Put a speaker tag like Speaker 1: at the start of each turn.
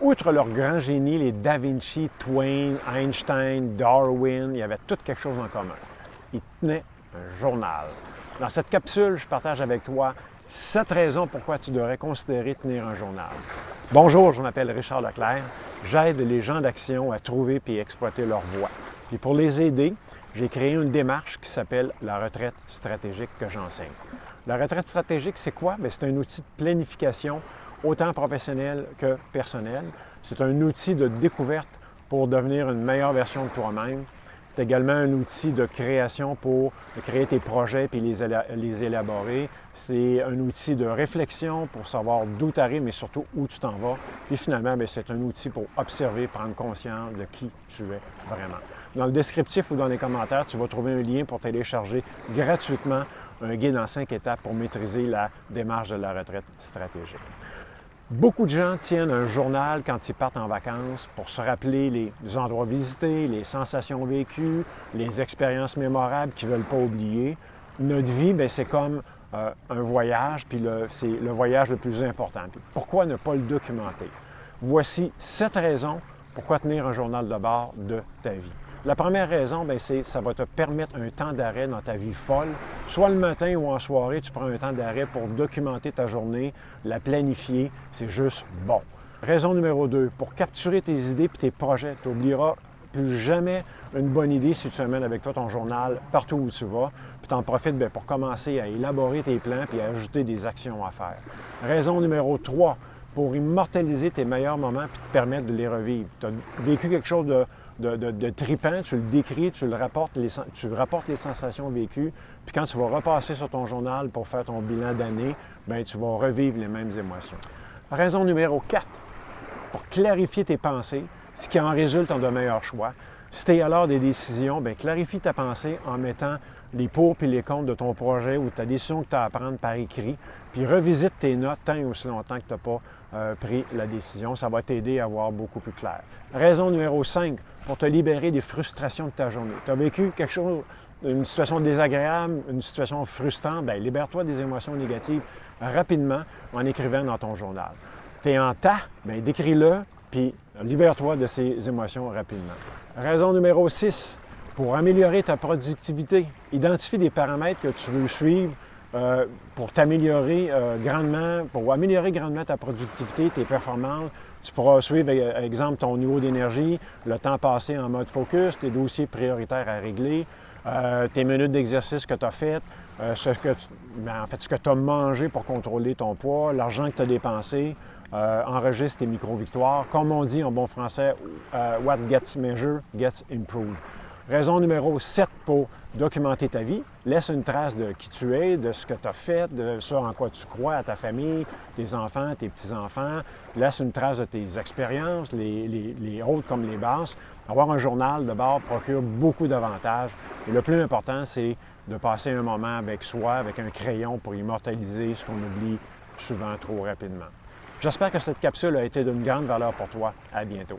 Speaker 1: Outre leur grand génie, les Da Vinci, Twain, Einstein, Darwin, il y avait tout quelque chose en commun. Ils tenaient un journal. Dans cette capsule, je partage avec toi 7 raisons pourquoi tu devrais considérer tenir un journal. Bonjour, je m'appelle Richard Leclerc. J'aide les gens d'action à trouver et exploiter leur voie. Et pour les aider, j'ai créé une démarche qui s'appelle la retraite stratégique que j'enseigne. La retraite stratégique, c'est quoi? C'est un outil de planification autant professionnel que personnel. C'est un outil de découverte pour devenir une meilleure version de toi-même. C'est également un outil de création pour créer tes projets et les élaborer. C'est un outil de réflexion pour savoir d'où tu arrives, mais surtout où tu t'en vas. Et finalement, c'est un outil pour observer, prendre conscience de qui tu es vraiment. Dans le descriptif ou dans les commentaires, tu vas trouver un lien pour télécharger gratuitement un guide en 5 étapes pour maîtriser la démarche de la retraite stratégique. Beaucoup de gens tiennent un journal quand ils partent en vacances pour se rappeler les endroits visités, les sensations vécues, les expériences mémorables qu'ils ne veulent pas oublier. Notre vie, c'est comme un voyage, puis c'est le voyage le plus important. Puis pourquoi ne pas le documenter? Voici 7 raisons pourquoi tenir un journal de bord de ta vie. La première raison, c'est ça va te permettre un temps d'arrêt dans ta vie folle. Soit le matin ou en soirée, tu prends un temps d'arrêt pour documenter ta journée, la planifier. C'est juste bon. Raison numéro 2, pour capturer tes idées et tes projets. Tu n'oublieras plus jamais une bonne idée si tu amènes avec toi ton journal partout où tu vas. Puis tu en profites pour commencer à élaborer tes plans et à ajouter des actions à faire. Raison numéro 3, pour immortaliser tes meilleurs moments et te permettre de les revivre. Tu as vécu quelque chose de trippant, tu le décris, tu rapportes les sensations vécues, puis quand tu vas repasser sur ton journal pour faire ton bilan d'année, tu vas revivre les mêmes émotions. Raison numéro 4, pour clarifier tes pensées, ce qui en résulte en de meilleurs choix. Si tu es à l'heure des décisions, clarifie ta pensée en mettant les pour et les contre de ton projet ou ta décision que tu as à prendre par écrit, puis revisite tes notes tant et aussi longtemps que tu n'as pas pris la décision. Ça va t'aider à voir beaucoup plus clair. Raison numéro 5, pour te libérer des frustrations de ta journée. Tu as vécu quelque chose, une situation désagréable, une situation frustrante, libère-toi des émotions négatives rapidement en écrivant dans ton journal. Tu es en tas, décris-le, puis libère-toi de ces émotions rapidement. Raison numéro 6, pour améliorer ta productivité, identifie des paramètres que tu veux suivre pour t'améliorer grandement, pour améliorer grandement ta productivité, tes performances. Tu pourras suivre, par exemple, ton niveau d'énergie, le temps passé en mode focus, tes dossiers prioritaires à régler, tes minutes d'exercice que tu as faites, ce que tu as mangé pour contrôler ton poids, l'argent que tu as dépensé. Enregistre tes micro-victoires. Comme on dit en bon français, what gets measured gets improved. Raison numéro 7 pour documenter ta vie. Laisse une trace de qui tu es, de ce que tu as fait, de ce en quoi tu crois, à ta famille, tes enfants, tes petits-enfants. Laisse une trace de tes expériences, les hautes comme les basses. Avoir un journal de bord procure beaucoup d'avantages. Et le plus important, c'est de passer un moment avec soi, avec un crayon pour immortaliser ce qu'on oublie souvent trop rapidement. J'espère que cette capsule a été d'une grande valeur pour toi. À bientôt.